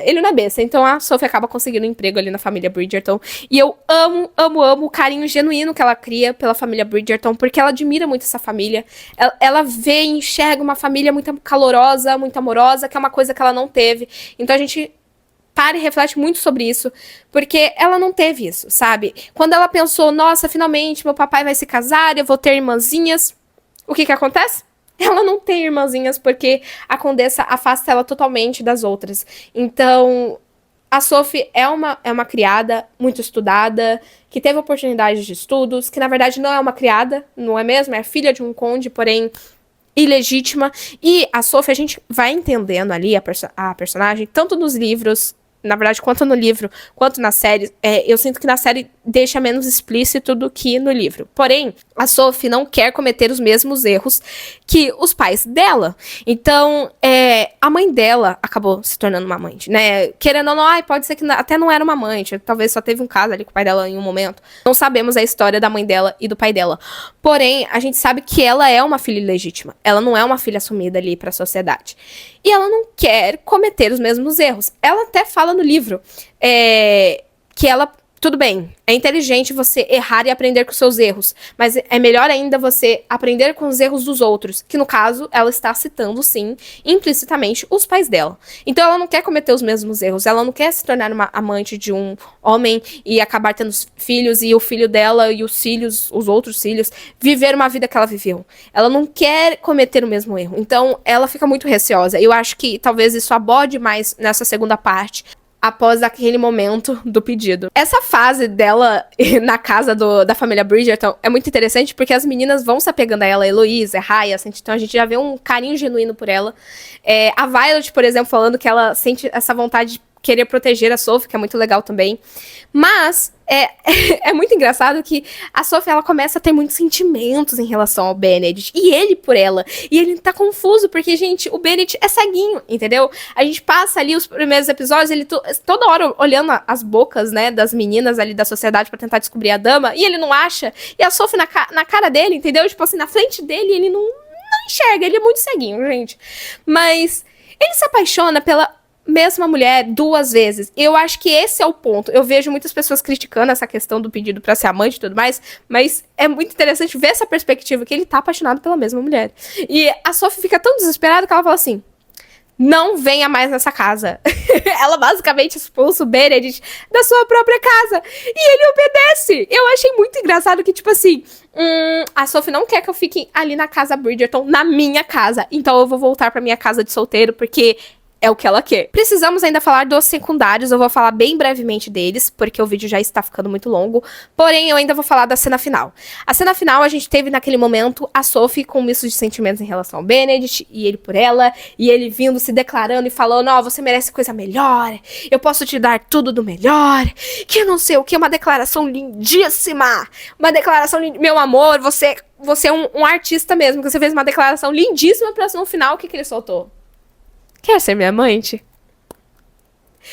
ele não é besta. Então a Sophie acaba conseguindo um emprego ali na família Bridgerton. E eu amo, amo, amo o carinho genuíno que ela cria pela família Bridgerton, porque ela admira muito essa família. Ela vê e enxerga uma família muito calorosa, muito amorosa, que é uma coisa que ela não teve. Então a gente para e reflete muito sobre isso, porque ela não teve isso, sabe? Quando ela pensou, nossa, finalmente meu papai vai se casar, eu vou ter irmãzinhas, o que acontece? Ela não tem irmãzinhas porque a Condessa afasta ela totalmente das outras. Então, a Sophie é uma criada muito estudada, que teve oportunidades de estudos, que na verdade não é uma criada, não é mesmo? É filha de um conde, porém ilegítima. E a Sophie, a gente vai entendendo ali a personagem, tanto nos livros, na verdade, quanto no livro, quanto na série. Eu sinto que na série deixa menos explícito do que no livro. Porém, a Sophie não quer cometer os mesmos erros que os pais dela. Então, a mãe dela acabou se tornando uma amante, né? Querendo ou não, pode ser que até não era uma amante, talvez só teve um caso ali com o pai dela em um momento. Não sabemos a história da mãe dela e do pai dela. Porém, a gente sabe que ela é uma filha ilegítima. Ela não é uma filha assumida ali pra sociedade. E ela não quer cometer os mesmos erros. Ela até fala no livro que ela... Tudo bem, é inteligente você errar e aprender com seus erros, mas é melhor ainda você aprender com os erros dos outros, que no caso, ela está citando, sim, implicitamente, os pais dela. Então ela não quer cometer os mesmos erros, ela não quer se tornar uma amante de um homem e acabar tendo filhos, e o filho dela e os filhos, os outros filhos, viver uma vida que ela viveu. Ela não quer cometer o mesmo erro, então ela fica muito receosa. Eu acho que talvez isso aborde mais nessa segunda parte, após aquele momento do pedido. Essa fase dela na casa da família Bridgerton é muito interessante, porque as meninas vão se apegando a ela, a Heloise, a Raya, então a gente já vê um carinho genuíno por ela. A Violet, por exemplo, falando que ela sente essa vontade de querer proteger a Sophie, que é muito legal também. Mas é muito engraçado que a Sophie, ela começa a ter muitos sentimentos em relação ao Benedict, e ele por ela. E ele tá confuso, porque, gente, o Benedict é ceguinho, entendeu? A gente passa ali os primeiros episódios, ele toda hora olhando as bocas, né, das meninas ali da sociedade pra tentar descobrir a dama, e ele não acha. E a Sophie na cara dele, entendeu? Tipo assim, na frente dele, ele não enxerga, ele é muito ceguinho, gente. Mas ele se apaixona pela mesma mulher 2 vezes. Eu acho que esse é o ponto. Eu vejo muitas pessoas criticando essa questão do pedido pra ser amante e tudo mais, mas é muito interessante ver essa perspectiva, que ele tá apaixonado pela mesma mulher. E a Sophie fica tão desesperada que ela fala assim: não venha mais nessa casa. Ela basicamente expulsa o Benedict da sua própria casa. E ele obedece. Eu achei muito engraçado que, tipo assim, a Sophie não quer que eu fique ali na casa Bridgerton, na minha casa. Então eu vou voltar pra minha casa de solteiro, porque é o que ela quer. Precisamos ainda falar dos secundários, eu vou falar bem brevemente deles, porque o vídeo já está ficando muito longo, porém eu ainda vou falar da cena final. A cena final, a gente teve naquele momento a Sophie com um misto de sentimentos em relação ao Benedict, e ele por ela, e ele vindo, se declarando e falando: ó, você merece coisa melhor, eu posso te dar tudo do melhor, que não sei o que, uma declaração lindíssima, uma declaração, meu amor, você é um artista mesmo, que você fez uma declaração lindíssima pra no final, o que ele soltou? Quer ser minha amante?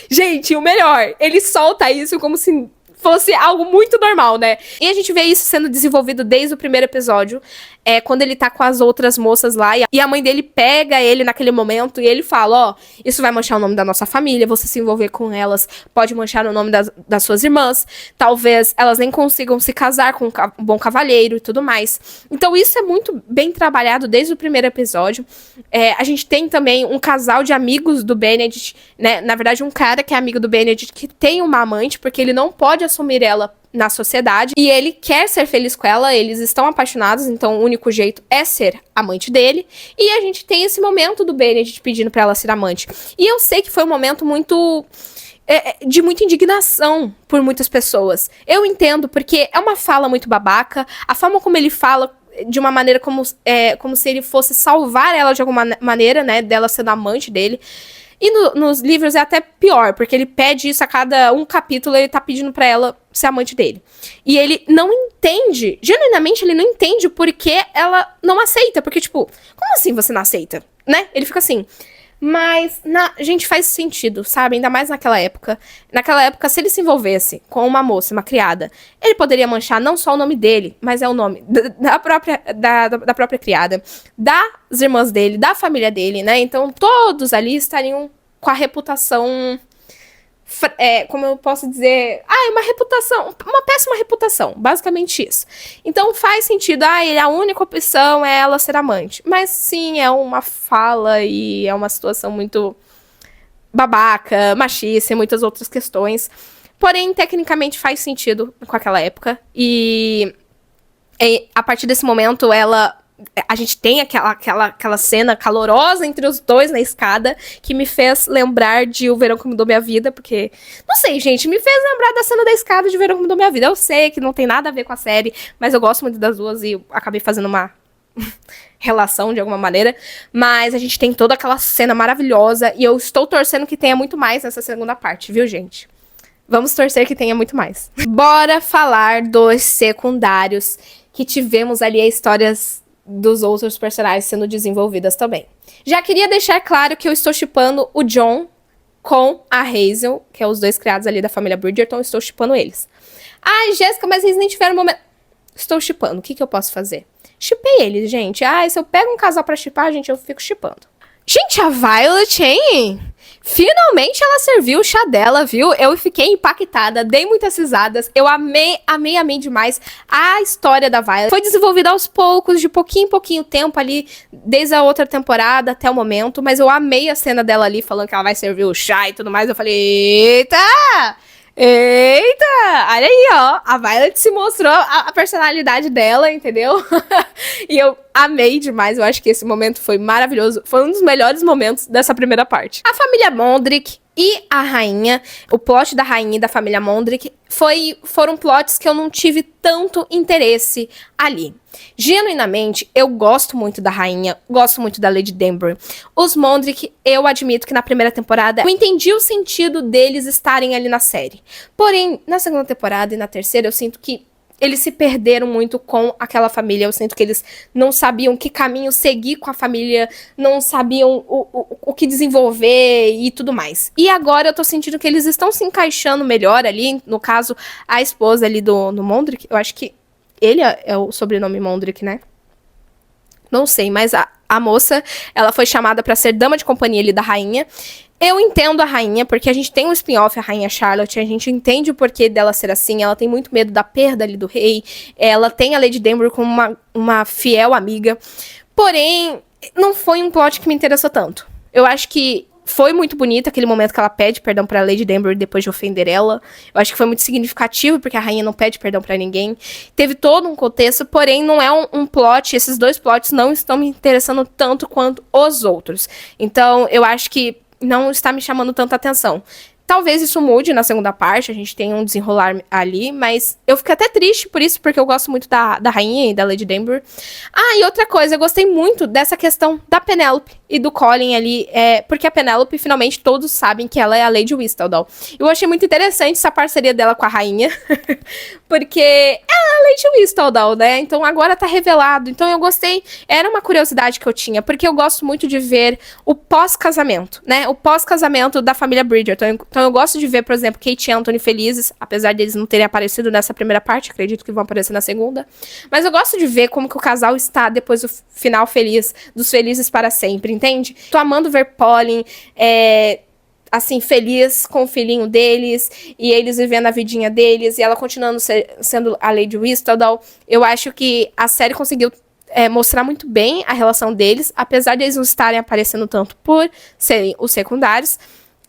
Gente, o melhor, ele solta isso como se fosse algo muito normal, né? E a gente vê isso sendo desenvolvido desde o primeiro episódio, quando ele tá com as outras moças lá, e a mãe dele pega ele naquele momento, e ele fala: ó, isso vai manchar o nome da nossa família, você se envolver com elas pode manchar o nome das suas irmãs, talvez elas nem consigam se casar com um bom cavalheiro e tudo mais. Então isso é muito bem trabalhado desde o primeiro episódio. A gente tem também um casal de amigos do Benedict, né? Na verdade, um cara que é amigo do Benedict que tem uma amante, porque ele não pode assumir ela na sociedade, e ele quer ser feliz com ela, eles estão apaixonados, então o único jeito é ser amante dele, e a gente tem esse momento do Benedict pedindo pra ela ser amante. E eu sei que foi um momento muito... de muita indignação por muitas pessoas. Eu entendo, porque é uma fala muito babaca, a forma como ele fala de uma maneira como se ele fosse salvar ela de alguma maneira, né, dela sendo amante dele. E nos livros é até pior, porque ele pede isso a cada um capítulo, ele tá pedindo pra ela ser amante dele. E ele não entende, genuinamente ele não entende o porquê ela não aceita. Porque, tipo, como assim você não aceita? Né? Ele fica assim... Mas, gente, faz sentido, sabe? Ainda mais naquela época. Naquela época, se ele se envolvesse com uma moça, uma criada, ele poderia manchar não só o nome dele, mas o nome da própria criada, das irmãs dele, da família dele, né? Então, todos ali estariam com a reputação... como eu posso dizer... uma reputação... Uma péssima reputação. Basicamente isso. Então faz sentido. A única opção é ela ser amante. Mas sim, é uma fala e é uma situação muito babaca, machista e muitas outras questões. Porém, tecnicamente faz sentido com aquela época. E a partir desse momento, a gente tem aquela cena calorosa entre os dois na escada, que me fez lembrar de O Verão que Mudou Minha Vida, porque, não sei, gente, me fez lembrar da cena da escada de O Verão que Mudou Minha Vida. Eu sei que não tem nada a ver com a série, mas eu gosto muito das duas e acabei fazendo uma relação de alguma maneira. Mas a gente tem toda aquela cena maravilhosa e eu estou torcendo que tenha muito mais nessa segunda parte, viu, gente? Vamos torcer que tenha muito mais. Bora falar dos secundários, que tivemos ali as histórias dos outros personagens sendo desenvolvidas também. Já queria deixar claro que eu estou shippando o John com a Hazel, que é os dois criados ali da família Bridgerton, estou shippando eles. Ai, Jéssica, mas eles nem tiveram momento... Estou shippando, o que eu posso fazer? Shippei eles, gente. Se eu pego um casal pra shippar, gente, eu fico shippando. Gente, a Violet, hein? Finalmente ela serviu o chá dela, viu? Eu fiquei impactada, dei muitas risadas. Eu amei demais a história da Violet. Foi desenvolvida aos poucos, de pouquinho em pouquinho tempo ali, desde a outra temporada até o momento. Mas eu amei a cena dela ali, falando que ela vai servir o chá e tudo mais. Eu falei, eita! Eita! Olha aí, ó. A Violet se mostrou a personalidade dela, entendeu? E eu amei demais. Eu acho que esse momento foi maravilhoso. Foi um dos melhores momentos dessa primeira parte. A família Mondrick e a rainha, o plot da rainha e da família Mondrick foram plots que eu não tive tanto interesse ali. Genuinamente, eu gosto muito da rainha, gosto muito da Lady Danbury. Os Mondrick, eu admito que na primeira temporada eu entendi o sentido deles estarem ali na série. Porém, na segunda temporada e na terceira, eu sinto que eles se perderam muito com aquela família. Eu sinto que eles não sabiam que caminho seguir com a família, não sabiam o que desenvolver e tudo mais. E agora eu tô sentindo que eles estão se encaixando melhor ali. No caso, a esposa ali do Mondrick, eu acho que ele é o sobrenome Mondrick, né? Não sei, mas a moça, ela foi chamada pra ser dama de companhia ali da rainha. Eu entendo a rainha, porque a gente tem um spin-off, a Rainha Charlotte, a gente entende o porquê dela ser assim, ela tem muito medo da perda ali do rei, ela tem a Lady Danbury como uma fiel amiga, porém, não foi um plot que me interessou tanto. Eu acho que foi muito bonito aquele momento que ela pede perdão pra Lady Danbury depois de ofender ela. Eu acho que foi muito significativo, porque a rainha não pede perdão pra ninguém. Teve todo um contexto, porém não é um plot, esses dois plots não estão me interessando tanto quanto os outros. Então, eu acho que não está me chamando tanta atenção. Talvez isso mude na segunda parte, a gente tem um desenrolar ali, mas eu fiquei até triste por isso, porque eu gosto muito da rainha e da Lady Danbury. E outra coisa, eu gostei muito dessa questão da Penélope e do Colin ali, porque a Penélope, finalmente, todos sabem que ela é a Lady Whistledown. Eu achei muito interessante essa parceria dela com a rainha, porque ela é a Lady Whistledown, né? Então agora tá revelado. Então eu gostei, era uma curiosidade que eu tinha, porque eu gosto muito de ver o pós-casamento, né? O pós-casamento da família Bridgerton. Então eu gosto de ver, por exemplo, Kate e Anthony felizes, apesar deles não terem aparecido nessa primeira parte, acredito que vão aparecer na segunda. Mas eu gosto de ver como que o casal está depois do final feliz, dos felizes para sempre, entende? Tô amando ver Colin, assim, feliz com o filhinho deles, e eles vivendo a vidinha deles, e ela continuando sendo a Lady Whistledown. Eu acho que a série conseguiu mostrar muito bem a relação deles, apesar de eles não estarem aparecendo tanto por serem os secundários.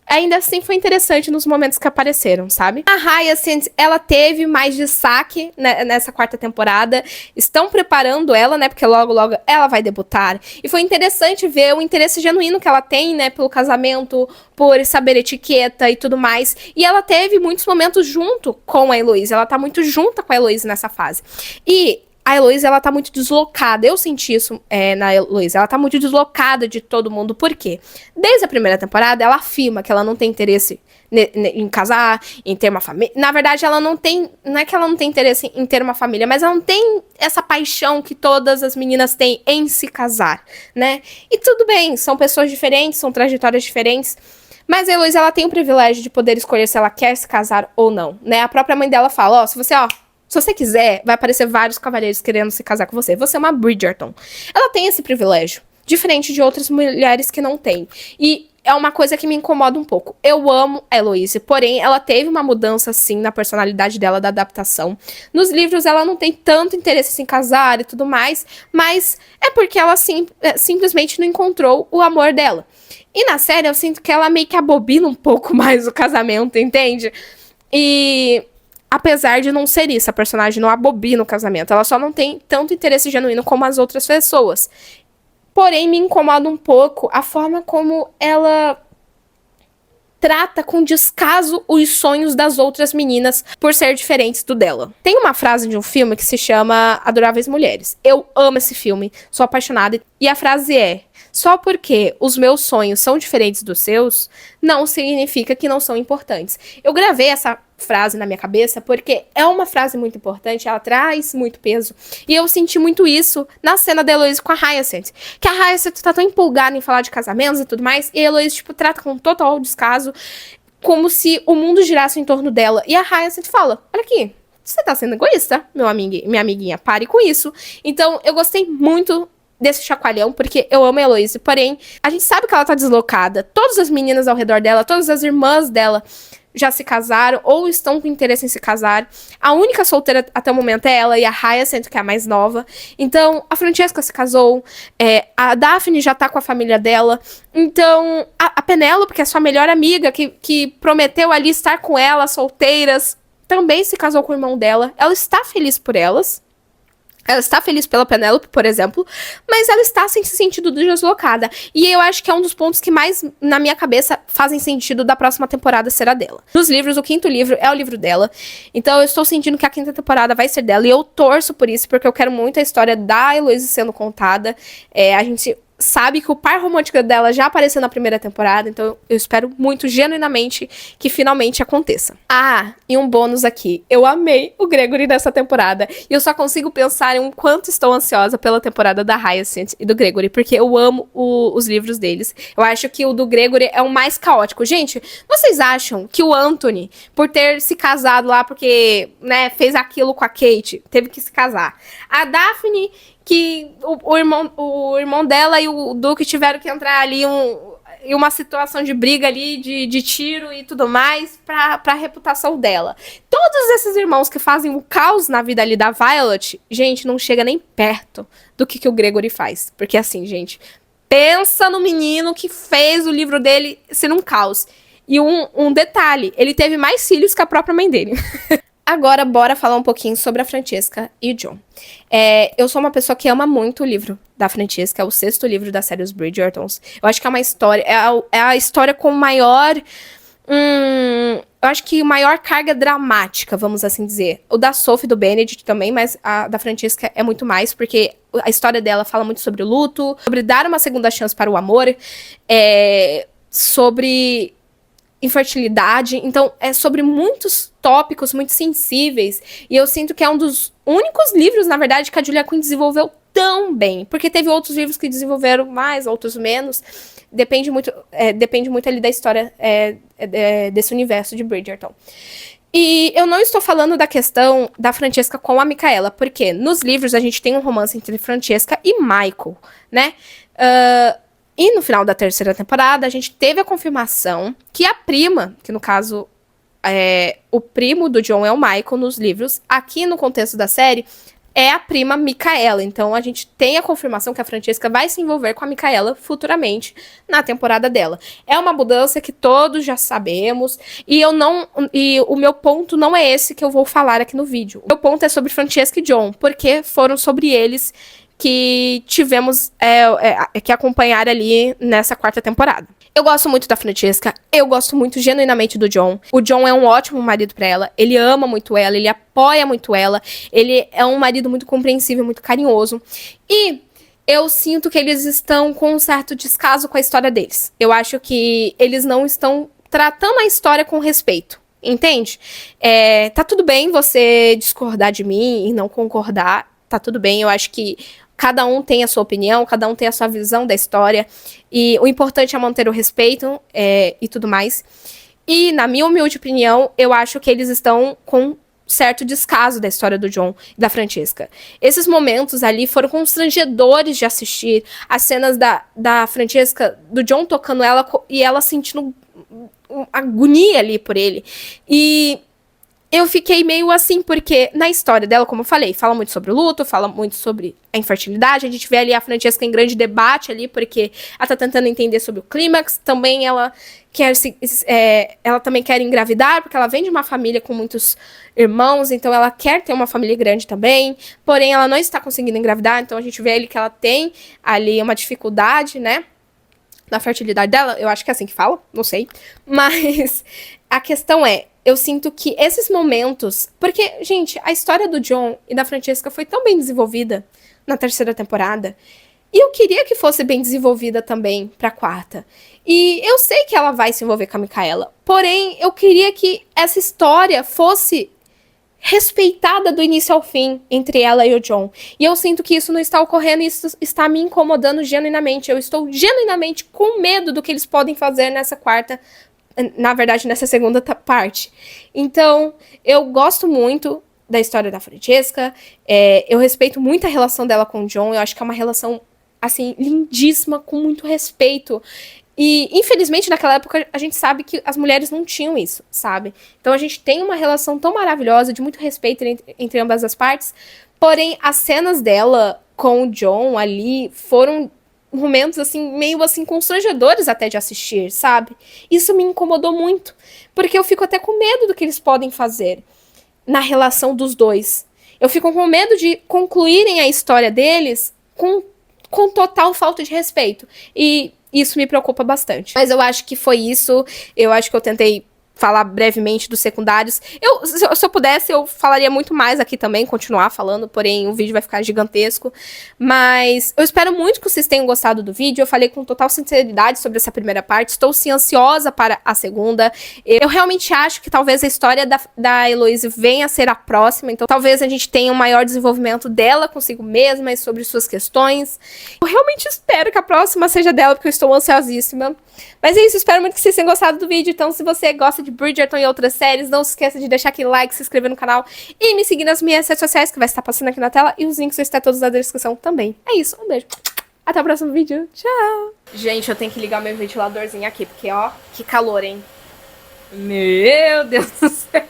Ainda assim foi interessante nos momentos que apareceram, sabe? A Hyacinth, ela teve mais destaque nessa quarta temporada. Estão preparando ela, né? Porque logo, logo ela vai debutar. E foi interessante ver o interesse genuíno que ela tem, né? Pelo casamento, por saber etiqueta e tudo mais. E ela teve muitos momentos junto com a Heloise. Ela tá muito junta com a Heloise nessa fase. E a Heloise, ela tá muito deslocada. Eu senti isso na Heloise. Ela tá muito deslocada de todo mundo. Por quê? Desde a primeira temporada, ela afirma que ela não tem interesse em casar, em ter uma família. Na verdade, ela não tem... Não é que ela não tem interesse em ter uma família, mas ela não tem essa paixão que todas as meninas têm em se casar, né? E tudo bem, são pessoas diferentes, são trajetórias diferentes. Mas a Heloise, ela tem o privilégio de poder escolher se ela quer se casar ou não, né? A própria mãe dela fala, se você quiser, vai aparecer vários cavaleiros querendo se casar com você. Você é uma Bridgerton. Ela tem esse privilégio, diferente de outras mulheres que não têm. E é uma coisa que me incomoda um pouco. Eu amo a Heloise, porém, ela teve uma mudança, sim, na personalidade dela, da adaptação. Nos livros, ela não tem tanto interesse em se casar e tudo mais, mas é porque ela simplesmente não encontrou o amor dela. E na série, eu sinto que ela meio que abobina um pouco mais o casamento, entende? E apesar de não ser isso, a personagem não abobina o casamento. Ela só não tem tanto interesse genuíno como as outras pessoas. Porém, me incomoda um pouco a forma como ela trata com descaso os sonhos das outras meninas por ser diferentes do dela. Tem uma frase de um filme que se chama Adoráveis Mulheres. Eu amo esse filme, sou apaixonada. E a frase é: Só porque os meus sonhos são diferentes dos seus, não significa que não são importantes. Eu gravei essa frase na minha cabeça porque é uma frase muito importante, ela traz muito peso. E eu senti muito isso na cena da Heloise com a Hyacinth. Que a Hyacinth tá tão empolgada em falar de casamentos e tudo mais, e a Heloise, tipo, trata com total descaso, como se o mundo girasse em torno dela. E a Hyacinth fala, olha aqui, você tá sendo egoísta, minha amiguinha, pare com isso. Então, eu gostei muito desse chacoalhão, porque eu amo a Heloise, porém, a gente sabe que ela tá deslocada. Todas as meninas ao redor dela, todas as irmãs dela já se casaram ou estão com interesse em se casar. A única solteira até o momento é ela e a Hyacinth, que é a mais nova. Então, a Francesca se casou, a Daphne já tá com a família dela. Então, a Penélope, que é sua melhor amiga, que prometeu ali estar com ela, solteiras, também se casou com o irmão dela. Ela está feliz por elas. Ela está feliz pela Penélope, por exemplo, mas ela está sem sentido deslocada. E eu acho que é um dos pontos que mais, na minha cabeça, fazem sentido da próxima temporada ser a dela. Nos livros, o 5º livro é o livro dela. Então eu estou sentindo que a 5ª temporada vai ser dela. E eu torço por isso, porque eu quero muito a história da Heloise sendo contada. A gente sabe que o par romântico dela já apareceu na primeira temporada, então eu espero muito, genuinamente, que finalmente aconteça. Ah, e um bônus aqui. Eu amei o Gregory nessa temporada, e eu só consigo pensar em um quanto estou ansiosa pela temporada da Hyacinth e do Gregory, porque eu amo os livros deles. Eu acho que o do Gregory é o mais caótico. Gente, vocês acham que o Anthony, por ter se casado lá, porque, né, fez aquilo com a Kate, teve que se casar. A Daphne, que o irmão dela e o Duke tiveram que entrar ali em uma situação de briga ali, de tiro e tudo mais, pra reputação dela. Todos esses irmãos que fazem o caos na vida ali da Violet, gente, não chega nem perto do que o Gregory faz. Porque assim, gente, pensa no menino que fez o livro dele ser um caos. E um detalhe, ele teve mais filhos que a própria mãe dele. Agora, bora falar um pouquinho sobre a Francesca e o John. Eu sou uma pessoa que ama muito o livro da Francesca, é o 6º livro da série Os Bridgertons. Eu acho que é uma história, é a história com maior, eu acho que maior carga dramática, vamos assim dizer. O da Sophie e do Benedict também, mas a da Francesca é muito mais, porque a história dela fala muito sobre o luto, sobre dar uma segunda chance para o amor, sobre infertilidade, então é sobre muitos tópicos muito sensíveis, e eu sinto que é um dos únicos livros, na verdade, que a Julia Quinn desenvolveu tão bem, porque teve outros livros que desenvolveram mais, outros menos, depende muito ali da história desse universo de Bridgerton. E eu não estou falando da questão da Francesca com a Micaela, porque nos livros a gente tem um romance entre Francesca e Michael, né? E no final da 3ª temporada, a gente teve a confirmação que a prima, que no caso, o primo do John é o Michael nos livros, aqui no contexto da série, é a prima Micaela. Então, a gente tem a confirmação que a Francesca vai se envolver com a Micaela futuramente na temporada dela. É uma mudança que todos já sabemos, e o meu ponto não é esse que eu vou falar aqui no vídeo. O meu ponto é sobre Francesca e John, porque foram sobre eles que tivemos que acompanhar ali nessa 4ª temporada. Eu gosto muito da Francesca, eu gosto muito genuinamente do John. O John é um ótimo marido pra ela, ele ama muito ela, ele apoia muito ela, ele é um marido muito compreensível, muito carinhoso. E eu sinto que eles estão com um certo descaso com a história deles. Eu acho que eles não estão tratando a história com respeito. Entende? Tá tudo bem você discordar de mim e não concordar, tá tudo bem, eu acho que cada um tem a sua opinião, cada um tem a sua visão da história, e o importante é manter o respeito e tudo mais. E, na minha humilde opinião, eu acho que eles estão com certo descaso da história do John e da Francesca. Esses momentos ali foram constrangedores de assistir, as cenas da Francesca, do John tocando ela, e ela sentindo agonia ali por ele. E eu fiquei meio assim, porque na história dela, como eu falei, fala muito sobre o luto, fala muito sobre a infertilidade. A gente vê ali a Francesca em grande debate ali, porque ela tá tentando entender sobre o clímax. Também ela também quer engravidar, porque ela vem de uma família com muitos irmãos, então ela quer ter uma família grande também. Porém, ela não está conseguindo engravidar, então a gente vê ali que ela tem ali uma dificuldade, né, na fertilidade dela. Eu acho que é assim que fala, não sei. Mas a questão eu sinto que esses momentos... Porque, gente, a história do John e da Francesca foi tão bem desenvolvida na 3ª temporada E eu queria que fosse bem desenvolvida também pra quarta. E eu sei que ela vai se envolver com a Micaela. Porém, eu queria que essa história fosse respeitada do início ao fim entre ela e o John. E eu sinto que isso não está ocorrendo e isso está me incomodando genuinamente. Eu estou genuinamente com medo do que eles podem fazer nessa quarta, na verdade, nessa segunda parte. Então, eu gosto muito da história da Francesca, eu respeito muito a relação dela com o John, eu acho que é uma relação, assim, lindíssima, com muito respeito. E, infelizmente, naquela época, a gente sabe que as mulheres não tinham isso, sabe? Então, a gente tem uma relação tão maravilhosa, de muito respeito entre ambas as partes, porém, as cenas dela com o John ali foram momentos, assim, meio, assim, constrangedores até de assistir, sabe? Isso me incomodou muito, porque eu fico até com medo do que eles podem fazer na relação dos dois. Eu fico com medo de concluírem a história deles com total falta de respeito. E isso me preocupa bastante. Mas eu acho que foi isso. Eu acho que eu tentei falar brevemente dos secundários. Se eu pudesse, eu falaria muito mais aqui também, continuar falando, porém o vídeo vai ficar gigantesco. Mas eu espero muito que vocês tenham gostado do vídeo. Eu falei com total sinceridade sobre essa primeira parte. Estou, sim, ansiosa para a segunda. Eu realmente acho que talvez a história da Heloise venha a ser a próxima. Então talvez a gente tenha um maior desenvolvimento dela consigo mesma e sobre suas questões. Eu realmente espero que a próxima seja dela, porque eu estou ansiosíssima. Mas é isso, espero muito que vocês tenham gostado do vídeo. Então, se você gosta de Bridgerton e outras séries, não se esqueça de deixar aquele like, se inscrever no canal e me seguir nas minhas redes sociais, que vai estar passando aqui na tela, e os links vão estar todos na descrição também. É isso, um beijo. Até o próximo vídeo. Tchau! Gente, eu tenho que ligar meu ventiladorzinho aqui, porque ó, que calor, hein? Meu Deus do céu!